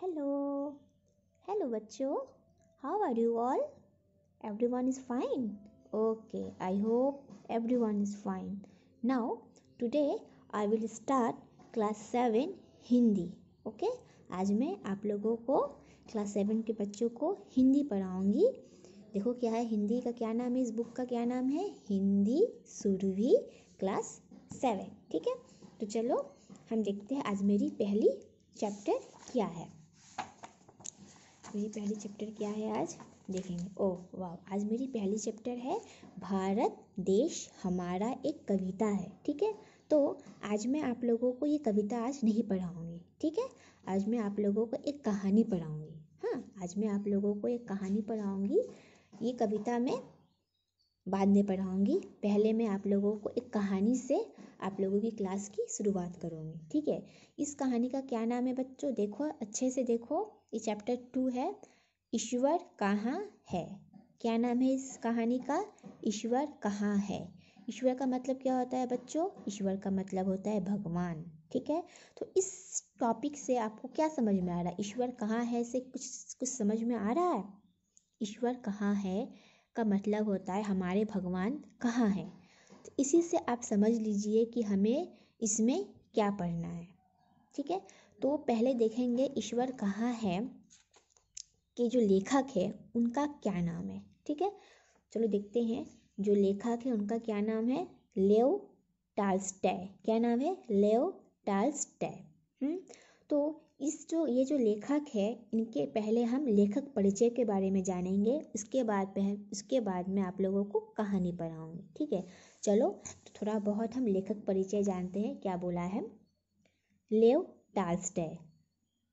Hello. Hello बच्चों. How are you all? Everyone is fine? Okay, I hope everyone is fine. Now, today I will start class 7 Hindi. Okay? आज मैं आप लोगों को class 7 के बच्चों को हिंदी पढ़ाऊंगी. देखो क्या है, हिंदी का क्या नाम है, इस बुक का क्या नाम है, हिंदी सुरभि क्लास 7. ठीक है, तो चलो हम देखते हैं आज मेरी पहली चैप्टर क्या है. मेरी पहली चैप्टर क्या है आज देखेंगे. ओह वाह, आज मेरी पहली चैप्टर है भारत देश हमारा, एक कविता है. ठीक है, तो आज मैं आप लोगों को ये कविता आज नहीं पढ़ाऊंगी. ठीक है, आज मैं आप लोगों को एक कहानी पढ़ाऊंगी. हाँ, आज मैं आप लोगों को एक कहानी पढ़ाऊंगी. ये कविता मैं बाद में पढ़ाऊंगी. पहले मैं आप लोगों को एक कहानी से आप लोगों की क्लास की शुरुआत करूंगी. ठीक है, इस कहानी का क्या नाम है बच्चों, देखो अच्छे से देखो. ये चैप्टर 2 है, ईश्वर कहाँ है. क्या नाम है इस कहानी का, ईश्वर कहाँ है. ईश्वर का मतलब क्या होता है बच्चों, ईश्वर का मतलब होता है भगवान. ठीक है, तो इस टॉपिक से आपको क्या समझ में आ रहा है, ईश्वर कहाँ है से कुछ समझ में आ रहा है. ईश्वर कहाँ है का मतलब होता है हमारे भगवान कहाँ है. तो इसी से आप समझ लीजिए कि हमें इसमें क्या पढ़ना है. ठीक है, तो पहले देखेंगे ईश्वर कहाँ है कि जो लेखक है उनका क्या नाम है. ठीक है, चलो देखते हैं. जो लेखक है उनका क्या नाम है, लेव टॉल्स्टॉय. क्या नाम है, लेव टॉल्स्टॉय. तो ये जो लेखक है, इनके पहले हम लेखक परिचय के बारे में जानेंगे. उसके बाद मैं आप लोगों को कहानी पढ़ाऊंगी. ठीक है, चलो तो थोड़ा बहुत हम लेखक परिचय जानते हैं. क्या बोला है, लेव टॉल्स्टॉय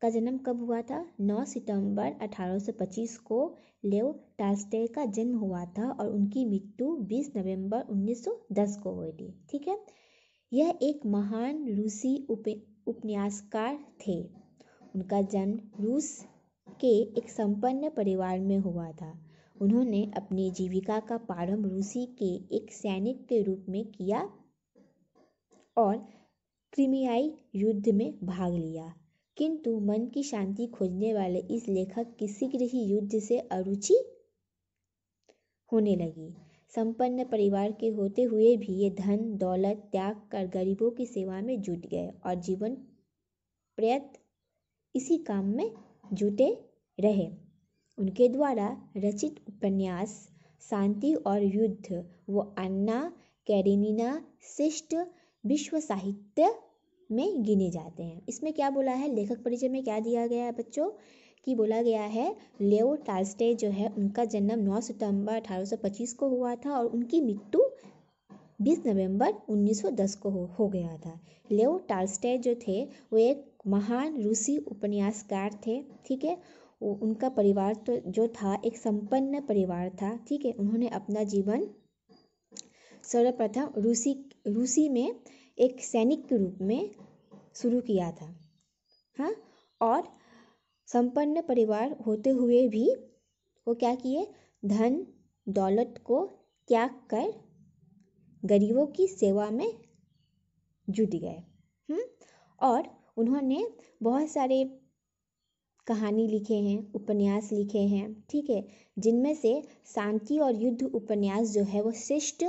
का जन्म कब हुआ था, 9 सितंबर 1825 को लेव टॉल्स्टॉय का जन्म हुआ था और उनकी मृत्यु 20 नवंबर 1910 को हुई थी. ठीक है, यह एक महान रूसी उपन्यासकार थे. उनका जन्म रूस के एक संपन्न परिवार में हुआ था. उन्होंने अपनी जीविका का प्रारंभ रूसी के एक सैनिक के रूप में किया और क्रीमियाई युद्ध में भाग लिया. किंतु मन की शांति खोजने वाले इस लेखक की शीघ्र ही युद्ध से अरुचि होने लगी. संपन्न परिवार के होते हुए भी ये धन दौलत त्याग कर गरीबों की सेवा में जुट गए और जीवन पर्यंत इसी काम में जुटे रहे. उनके द्वारा रचित उपन्यास शांति और युद्ध व अन्ना कैरेनिना श्रेष्ठ विश्व साहित्य में गिने जाते हैं. इसमें क्या बोला है, लेखक परिचय में क्या दिया गया है बच्चों, कि बोला गया है लेव टॉल्स्टॉय जो है उनका जन्म 9 सितंबर 1825 को हुआ था और उनकी मृत्यु 20 नवंबर 1910 को हो गया था. लेव टॉल्स्टॉय जो थे वो एक महान रूसी उपन्यासकार थे. ठीक है, उनका परिवार तो जो था एक संपन्न परिवार था. ठीक है, उन्होंने अपना जीवन सर्वप्रथम रूसी में एक सैनिक के रूप में शुरू किया था. हाँ, और संपन्न परिवार होते हुए भी वो क्या किए, धन दौलत को त्याग कर गरीबों की सेवा में जुट गए. और उन्होंने बहुत सारे कहानी लिखे हैं, उपन्यास लिखे हैं. ठीक है, जिनमें से शांति और युद्ध उपन्यास जो है वो श्रेष्ठ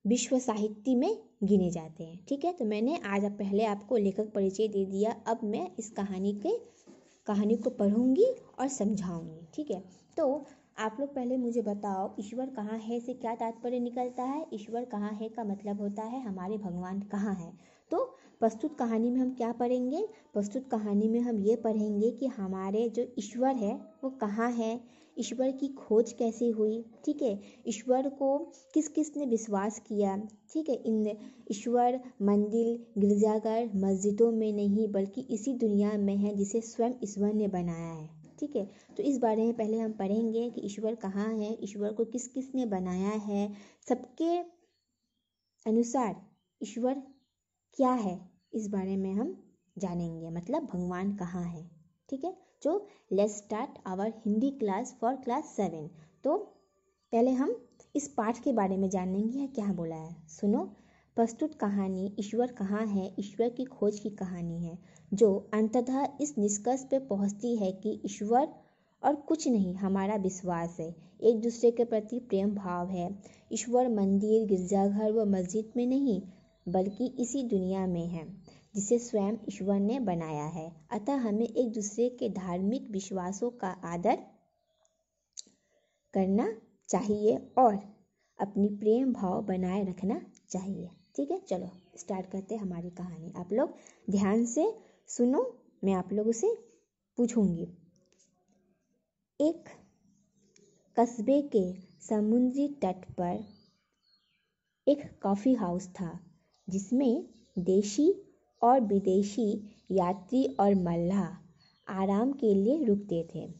विश्व साहित्य में गिने जाते हैं. ठीक है, तो मैंने आज पहले आपको लेखक परिचय दे दिया. अब मैं इस कहानी को पढ़ूंगी और समझाऊंगी. ठीक है, तो आप लोग पहले मुझे बताओ, ईश्वर कहाँ है से क्या तात्पर्य निकलता है. ईश्वर कहाँ है का मतलब होता है हमारे भगवान कहाँ है. तो प्रस्तुत कहानी में हम क्या पढ़ेंगे, प्रस्तुत कहानी में हम ये पढ़ेंगे कि हमारे जो ईश्वर है वो कहाँ है, ईश्वर की खोज कैसे हुई. ठीक है, ईश्वर को किस किस ने विश्वास किया. ठीक है, इन ईश्वर मंदिर गिरजाघर मस्जिदों में नहीं बल्कि इसी दुनिया में है जिसे स्वयं ईश्वर ने बनाया है. ठीक है, तो इस बारे में पहले हम पढ़ेंगे कि ईश्वर कहाँ है, ईश्वर को किस किस ने बनाया है, सबके अनुसार ईश्वर क्या है, इस बारे में हम जानेंगे. मतलब भगवान कहाँ है. ठीक है, तो let's start our Hindi class for class 7. तो पहले हम इस पाठ के बारे में जानेंगे क्या बोला है. सुनो, प्रस्तुत कहानी ईश्वर कहाँ है, ईश्वर की खोज की कहानी है, जो अंततः इस निष्कर्ष पे पहुंचती है कि ईश्वर और कुछ नहीं हमारा विश्वास है, एक दूसरे के प्रति प्रेम भाव है। ईश्वर मंदिर, गिरजाघर व मस्जिद में नहीं, बल्कि इसी दुनिया में है जिसे स्वयं ईश्वर ने बनाया है। अतः हमें एक दूसरे के धार्मिक विश्वासों का आदर करना चाहिए और अपनी प्रेम भाव बनाए रखना चाहिए। ठीक है, चलो स्टार्ट करते हैं हमारी कहानी। आप लोग ध्यान से सुनो, मैं आप लोगों से पूछूंगी। एक कस्बे के समुद्री तट पर एक कॉफी हाउस था, जिसमें देशी और विदेशी यात्री और मल्लाह आराम के लिए रुकते थे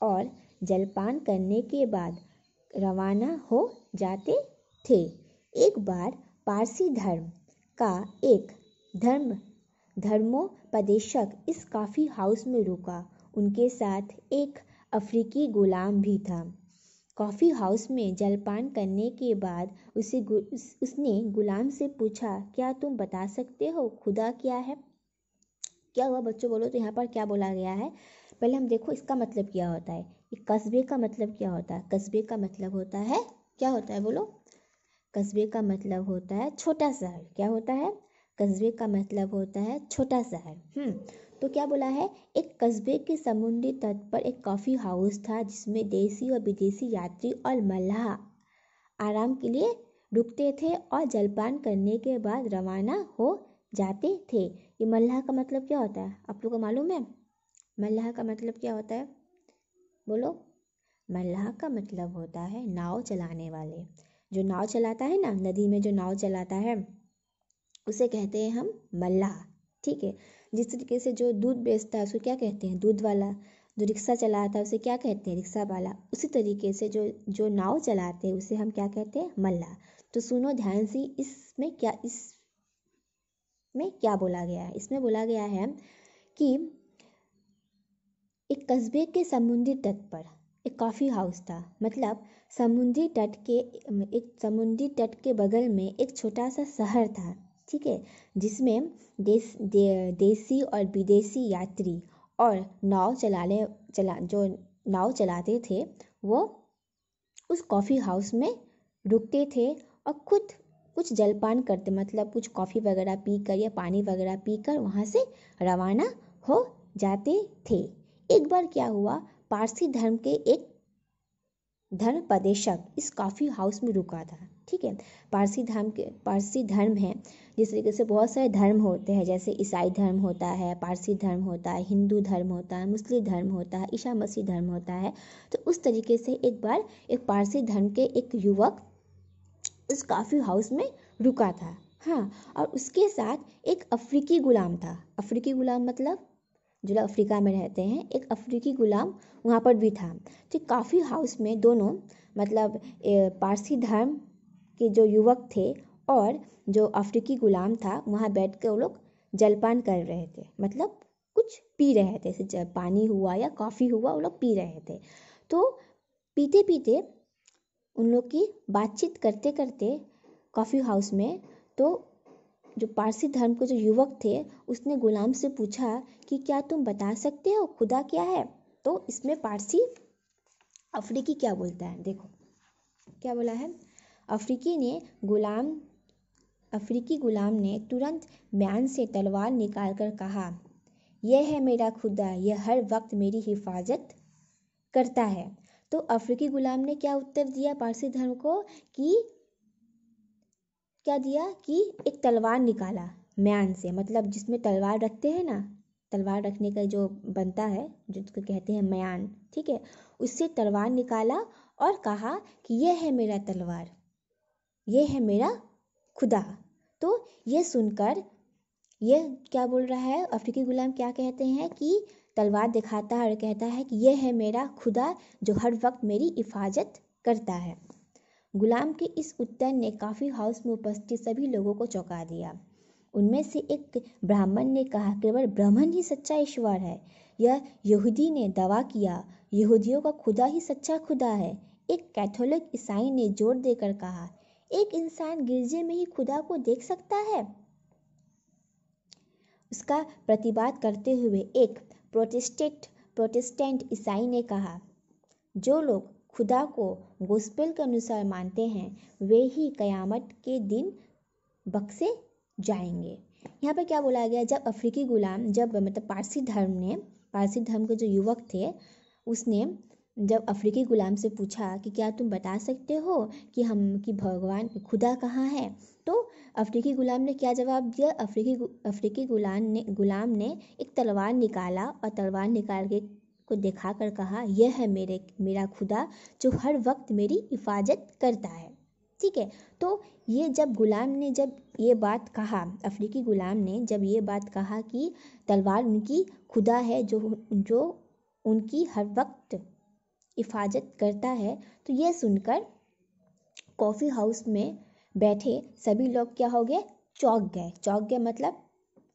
और जलपान करने के बाद रवाना हो जाते थे। एक बार पारसी धर्म का एक धर्मोपदेशक इस कॉफी हाउस में रुका। उनके साथ एक अफ्रीकी गुलाम भी था। कॉफी हाउस में जलपान करने के बाद उसने गुलाम से पूछा, क्या तुम बता सकते हो खुदा क्या है? क्या हुआ बच्चों, बोलो तो यहाँ पर क्या बोला गया है? पहले हम देखो इसका मतलब क्या होता है। एक कस्बे का मतलब क्या होता है? कस्बे का मतलब होता है, क्या होता है बोलो? कस्बे का मतलब होता है छोटा शहर। क्या होता है? कस्बे का मतलब होता है छोटा शहर। तो क्या बोला है? एक कस्बे के समुद्री तट पर एक कॉफी हाउस था, जिसमें देसी और विदेशी यात्री और मल्लाह आराम के लिए रुकते थे और जलपान करने के बाद रवाना हो जाते थे। ये मल्लाह का मतलब क्या होता है? आप लोगों को मालूम है मल्लाह का मतलब क्या होता है? बोलो। मल्लाह का मतलब होता है नाव चलाने वाले। जो नाव चलाता है ना, नदी में जो नाव चलाता है उसे कहते हैं हम मल्लाह। ठीक है, जिस तरीके से जो दूध बेचता है उसको क्या कहते हैं? दूध वाला। जो रिक्शा चलाता है उसे क्या कहते हैं? रिक्शा वाला। उसी तरीके से जो नाव चलाते हैं उसे हम क्या कहते हैं? मल्लाह। तो सुनो ध्यान से, इसमें क्या बोला गया है? इसमें बोला गया है कि एक कस्बे के समुद्री तट पर एक कॉफी हाउस था। मतलब समुद्री तट के बगल में एक छोटा सा शहर था। ठीक है, जिसमें देसी और विदेशी यात्री और जो नाव चलाते थे वो उस कॉफी हाउस में रुकते थे और खुद कुछ जलपान करते, मतलब कुछ कॉफ़ी वगैरह पीकर या पानी वगैरह पीकर वहाँ से रवाना हो जाते थे। एक बार क्या हुआ, पारसी धर्म के एक धर्मोपदेशक इस कॉफ़ी हाउस में रुका था। ठीक है, पारसी धर्म है, जिस तरीके से बहुत सारे धर्म होते हैं, जैसे ईसाई धर्म होता है, पारसी धर्म होता है, हिंदू धर्म होता है, मुस्लिम धर्म होता है, ईसा मसीह धर्म होता है। तो उस तरीके से एक बार एक पारसी धर्म के एक युवक इस कॉफ़ी हाउस में रुका था। हाँ, और उसके साथ एक अफ्रीकी गुलाम था। अफ्रीकी गुलाम मतलब जो लोग अफ्रीका में रहते हैं, एक अफ्रीकी गुलाम वहाँ पर भी था। तो कॉफ़ी हाउस में दोनों, मतलब पारसी धर्म के जो युवक थे और जो अफ्रीकी गुलाम था, वहाँ बैठ कर वो लोग जलपान कर रहे थे, मतलब कुछ पी रहे थे, जैसे पानी हुआ या कॉफ़ी हुआ, वो लोग पी रहे थे। तो पीते पीते उन लोग की बातचीत करते करते कॉफ़ी हाउस में, तो जो पारसी धर्म के जो युवक थे उसने गुलाम से पूछा कि क्या तुम बता सकते हो खुदा क्या है? तो इसमें पारसी अफ्रीकी क्या बोलता है, देखो क्या बोला है। अफ्रीकी गुलाम ने तुरंत म्यान से तलवार निकालकर कहा, यह है मेरा खुदा, यह हर वक्त मेरी हिफाजत करता है। तो अफ्रीकी गुलाम ने क्या उत्तर दिया पारसी धर्म को कि क्या दिया कि एक तलवार निकाला म्यान से, मतलब जिसमें तलवार रखते हैं ना, तलवार रखने का जो बनता है जिसको कहते हैं म्यान। ठीक है, उससे तलवार निकाला और कहा कि यह है मेरा तलवार, यह है मेरा खुदा। तो ये सुनकर ये क्या बोल रहा है, अफ्रीकी गुलाम क्या कहते हैं कि तलवार दिखाता है और कहता है कि यह है मेरा खुदा जो हर वक्त मेरी हिफाजत करता है। गुलाम के इस उत्तर ने कॉफी हाउस में उपस्थित सभी लोगों को चौंका दिया। उनमें से एक ब्राह्मण ने कहा, केवल ब्राह्मण ही सच्चा ईश्वर है। यह यहूदी ने दावा किया, यहूदियों का खुदा ही सच्चा खुदा है। एक कैथोलिक ईसाई ने जोर देकर कहा, एक इंसान गिरजे में ही खुदा को देख सकता है? उसका प्रतिवाद करते हुए एक प्रोटेस्टेंट ईसाई ने कहा, जो लोग खुदा को गोस्पेल के अनुसार मानते हैं वे ही कयामत के दिन बख्शे जाएंगे। यहाँ पर क्या बोला गया, जब अफ्रीकी गुलाम, जब मतलब पारसी धर्म के जो युवक थे, उसने जब अफ्रीकी गुलाम से पूछा कि क्या तुम बता सकते हो कि भगवान खुदा कहाँ है, तो अफ्रीकी गुलाम ने क्या जवाब दिया? अफ्रीकी गुलाम ने एक तलवार निकाला और तलवार निकाल के को दिखाकर कहा, यह है मेरा खुदा जो हर वक्त मेरी हिफाजत करता है। ठीक है, तो ये जब गुलाम ने जब ये बात कहा, अफ्रीकी गुलाम ने जब ये बात कहा कि तलवार उनकी खुदा है जो उनकी हर वक्त हिफाजत करता है, तो ये सुनकर कॉफ़ी हाउस में बैठे सभी लोग क्या हो गए? चौंक गए, मतलब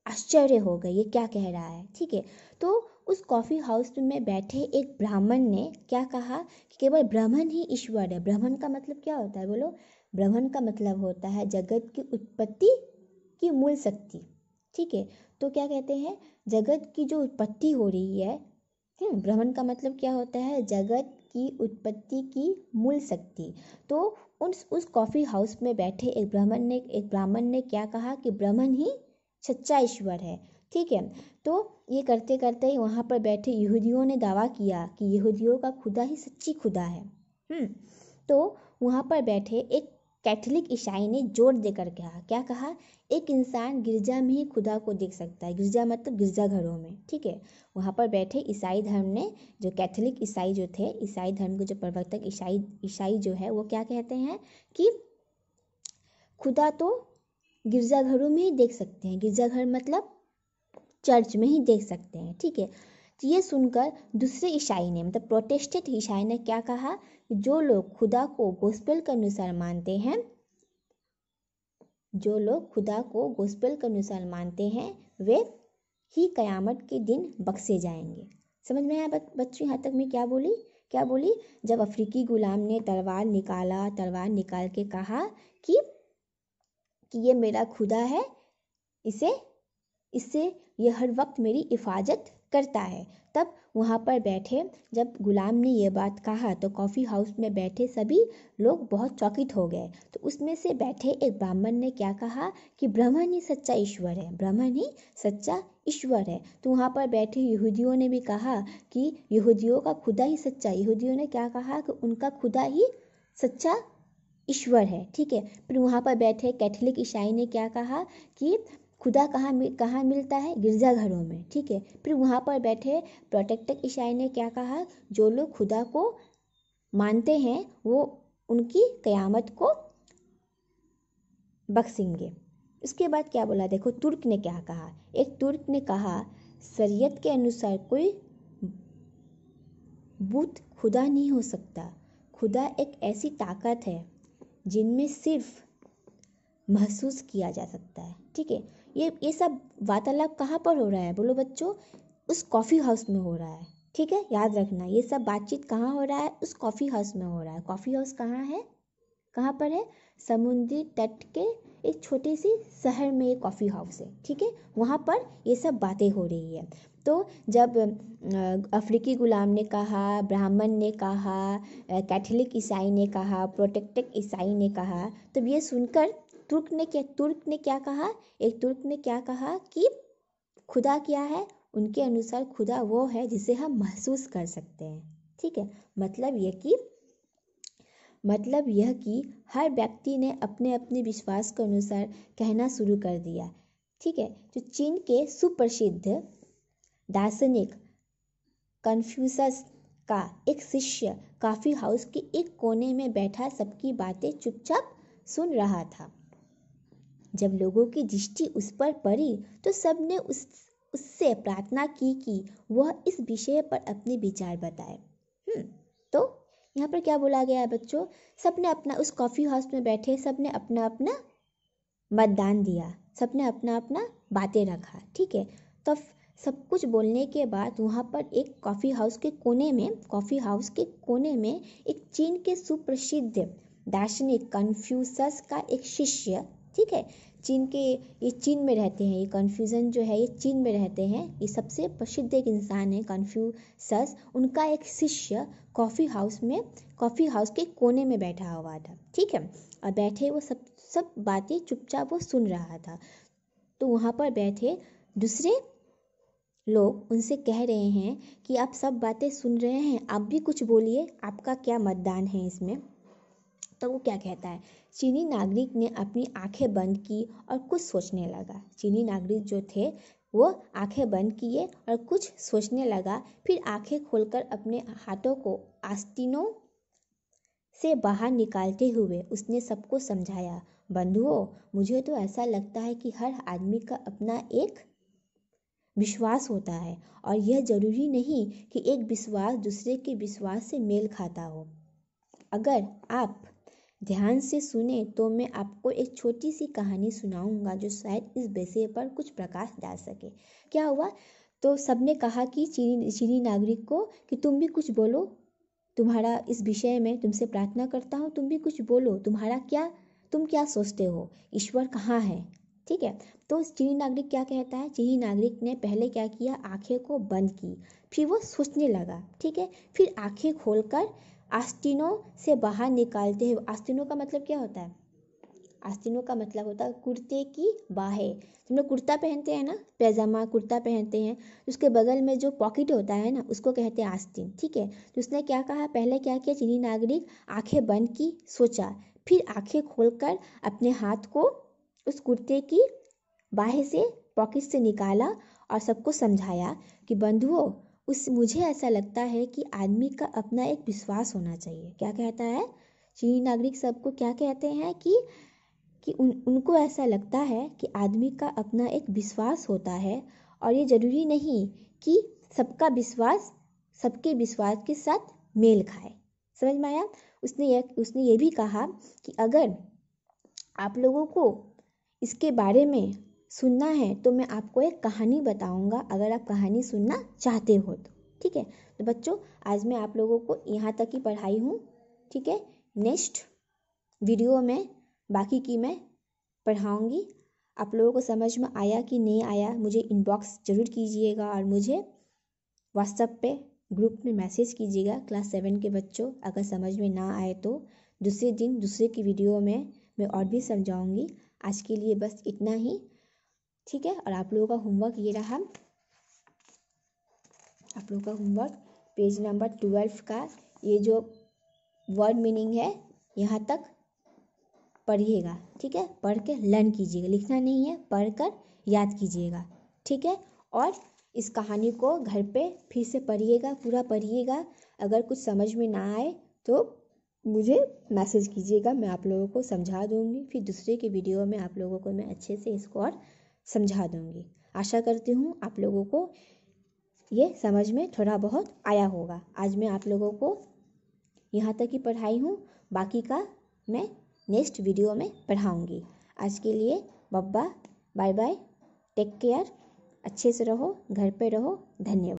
आश्चर्य हो गए, ये क्या कह रहा है। ठीक है, तो उस कॉफ़ी हाउस में बैठे एक ब्राह्मण ने क्या कहा कि केवल ब्राह्मण ही ईश्वर है। ब्राह्मण का मतलब क्या होता है, बोलो? ब्राह्मण का मतलब होता है जगत की उत्पत्ति की मूल शक्ति। ठीक है, तो क्या कहते हैं, जगत की जो उत्पत्ति हो रही है, ब्राह्मण का मतलब क्या होता है? जगत की उत्पत्ति की मूल शक्ति। तो उस कॉफ़ी हाउस में बैठे एक ब्राह्मण ने क्या कहा कि ब्राह्मण ही सच्चा ईश्वर है। ठीक है, तो ये करते करते ही वहाँ पर बैठे यहूदियों ने दावा किया कि यहूदियों का खुदा ही सच्ची खुदा है। तो वहाँ पर बैठे एक कैथोलिक ईसाई ने जोर देकर कहा, क्या कहा? एक इंसान गिरजा में ही खुदा को देख सकता है। गिरजा मतलब गिरजाघरों में। ठीक है, वहाँ पर बैठे ईसाई धर्म ने, जो कैथोलिक ईसाई जो थे, ईसाई धर्म के जो प्रवर्तक ईसाई जो है, वो क्या कहते हैं कि खुदा तो गिरजाघरों में ही देख सकते हैं। गिरजाघर मतलब चर्च में ही देख सकते हैं। ठीक है, तो ये सुनकर दूसरे ईसाई ने, मतलब प्रोटेस्टेंट ईसाई ने क्या कहा, जो लोग खुदा को गोस्पेल के अनुसार मानते हैं, वे ही कयामत के दिन बख्शे जाएंगे। समझ में आया बच्चों? यहाँ तक मैं क्या बोली? जब अफ्रीकी गुलाम ने तलवार निकाल के कहा कि ये मेरा खुदा है, इससे ये हर वक्त मेरी हिफाजत करता है, तब वहाँ पर बैठे, जब गुलाम ने ये बात कहा तो कॉफ़ी हाउस में बैठे सभी लोग बहुत चौकित हो गए। तो उसमें से बैठे एक ब्राह्मण ने क्या कहा कि ब्राह्मण ही सच्चा ईश्वर है। तो वहाँ पर बैठे यहूदियों ने भी कहा कि यहूदियों का खुदा ही सच्चा, यहूदियों ने क्या कहा कि उनका खुदा ही सच्चा ईश्वर है। ठीक है, फिर वहाँ पर बैठे कैथोलिक ईसाई ने क्या कहा कि खुदा कहाँ मिलता है? गिरजाघरों में। ठीक है, फिर वहाँ पर बैठे प्रोटेस्टेंट ईसाई ने क्या कहा, जो लोग खुदा को मानते हैं वो उनकी कयामत को बख्शेंगे। उसके बाद क्या बोला, देखो तुर्क ने क्या कहा। एक तुर्क ने कहा, शरीयत के अनुसार कोई बुत खुदा नहीं हो सकता। खुदा एक ऐसी ताकत है जिनमें सिर्फ महसूस किया जा सकता है। ठीक है, ये सब वार्तालाप कहाँ पर हो रहा है, बोलो बच्चों? उस कॉफ़ी हाउस में हो रहा है। ठीक है, याद रखना, ये सब बातचीत कहाँ हो रहा है? उस कॉफ़ी हाउस में हो रहा है। कॉफ़ी हाउस कहाँ पर है? समुद्री तट के एक छोटे सी शहर में ये कॉफ़ी हाउस है। ठीक है, वहाँ पर ये सब बातें हो रही है। तो जब अफ्रीकी गुलाम ने कहा, ब्राह्मण ने कहा, कैथोलिक ईसाई ने कहा, प्रोटेस्टेंट ईसाई ने कहा, तब ये सुनकर तुर्क ने क्या कहा? एक तुर्क ने क्या कहा कि खुदा क्या है? उनके अनुसार खुदा वो है जिसे हम महसूस कर सकते हैं। ठीक है, मतलब यह कि हर व्यक्ति ने अपने अपने विश्वास के अनुसार कहना शुरू कर दिया। ठीक है, तो चीन के सुप्रसिद्ध दार्शनिक कन्फ्यूशस का एक शिष्य कॉफी हाउस के एक कोने में बैठा सबकी बातें चुपचाप सुन रहा था। जब लोगों की दृष्टि उस पर पड़ी तो सबने उससे प्रार्थना की कि वह इस विषय पर अपने विचार बताए। तो यहाँ पर क्या बोला गया है बच्चों? सबने अपना, उस कॉफ़ी हाउस में बैठे सबने अपना अपना मतदान दिया, सबने अपना अपना बातें रखा। ठीक है, तो सब कुछ बोलने के बाद वहाँ पर एक कॉफ़ी हाउस के कोने में एक चीन के सुप्रसिद्ध दार्शनिक कन्फ्यूशस का एक शिष्य, ठीक है, ये चीन में रहते हैं, ये कन्फ्यूजन जो है ये चीन में रहते हैं, ये सबसे प्रसिद्ध एक इंसान है कन्फ्यूशस, उनका एक शिष्य कॉफ़ी हाउस के कोने में बैठा हुआ था, ठीक है, और बैठे वो सब बातें चुपचाप वो सुन रहा था। तो वहाँ पर बैठे दूसरे लोग उनसे कह रहे हैं कि आप सब बातें सुन रहे हैं, आप भी कुछ बोलिए, आपका क्या मतदान है इसमें। तो वो क्या कहता है, चीनी नागरिक ने अपनी आंखें बंद की और कुछ सोचने लगा। चीनी नागरिक जो थे वो आंखें बंद किए और कुछ सोचने लगा, फिर आंखें खोलकर अपने हाथों को आस्तीनों से बाहर निकालते हुए उसने सबको समझाया, बंधुओं, मुझे तो ऐसा लगता है कि हर आदमी का अपना एक विश्वास होता है और यह जरूरी नहीं कि एक विश्वास दूसरे के विश्वास से मेल खाता हो। अगर आप ध्यान से सुने तो मैं आपको एक छोटी सी कहानी सुनाऊंगा जो शायद इस विषय पर कुछ प्रकाश डाल सके। क्या हुआ, तो सबने कहा कि चीनी नागरिक को कि तुम भी कुछ बोलो, तुम्हारा इस विषय में तुमसे प्रार्थना करता हूँ, तुम भी कुछ बोलो, तुम क्या सोचते हो, ईश्वर कहाँ है, ठीक है। तो चीनी नागरिक क्या कहता है, चीनी नागरिक ने पहले क्या किया, आंखें को बंद की, फिर वो सोचने लगा, ठीक है, फिर आंखें खोलकर आस्तीनों से बाहर निकालते हैं। आस्तीनों का मतलब क्या होता है, आस्तीनों का मतलब होता है कुर्ते की बाहें। हम लोग कुर्ता पहनते हैं ना, पैजामा कुर्ता पहनते हैं, उसके बगल में जो पॉकेट होता है ना उसको कहते हैं आस्तीन, ठीक है। तो उसने क्या कहा, पहले क्या किया, चीनी नागरिक आंखें बंद की, सोचा, फिर आंखें खोलकर अपने हाथ को उस कुर्ते की बाहें से पॉकेट से निकाला और सबको समझाया कि बंधुओं, मुझे ऐसा लगता है कि आदमी का अपना एक विश्वास होना चाहिए। क्या कहता है, चीनी नागरिक सबको क्या कहते हैं कि उनको ऐसा लगता है कि आदमी का अपना एक विश्वास होता है और ये जरूरी नहीं कि सबका विश्वास सबके विश्वास के साथ मेल खाए। समझ में आया। उसने ये भी कहा कि अगर आप लोगों को इसके बारे में सुनना है तो मैं आपको एक कहानी बताऊंगा, अगर आप कहानी सुनना चाहते हो तो, ठीक है। तो बच्चों, आज मैं आप लोगों को यहाँ तक ही पढ़ाई हूँ, ठीक है। नेक्स्ट वीडियो में बाकी की मैं पढ़ाऊँगी। आप लोगों को समझ में आया कि नहीं आया, मुझे इनबॉक्स ज़रूर कीजिएगा और मुझे व्हाट्सएप पे ग्रुप में मैसेज कीजिएगा। क्लास 7 के बच्चों, अगर समझ में ना आए तो दूसरे दिन दूसरे की वीडियो में मैं और भी समझाऊँगी। आज के लिए बस इतना ही, ठीक है। और आप लोगों का होमवर्क ये रहा, आप लोगों का होमवर्क पेज नंबर 12 का ये जो वर्ड मीनिंग है यहाँ तक पढ़िएगा, ठीक है। पढ़ के लर्न कीजिएगा, लिखना नहीं है, पढ़कर याद कीजिएगा, ठीक है। और इस कहानी को घर पे फिर से पढ़िएगा, पूरा पढ़िएगा। अगर कुछ समझ में ना आए तो मुझे मैसेज कीजिएगा, मैं आप लोगों को समझा दूँगी। फिर दूसरे के वीडियो में आप लोगों को मैं अच्छे से इसको और समझा दूँगी। आशा करती हूँ आप लोगों को ये समझ में थोड़ा बहुत आया होगा। आज मैं आप लोगों को यहाँ तक ही पढ़ाई हूँ, बाकी का मैं नेक्स्ट वीडियो में पढ़ाऊँगी। आज के लिए बब्बा, बाय बाय, टेक केयर, अच्छे से रहो, घर पे रहो, धन्यवाद।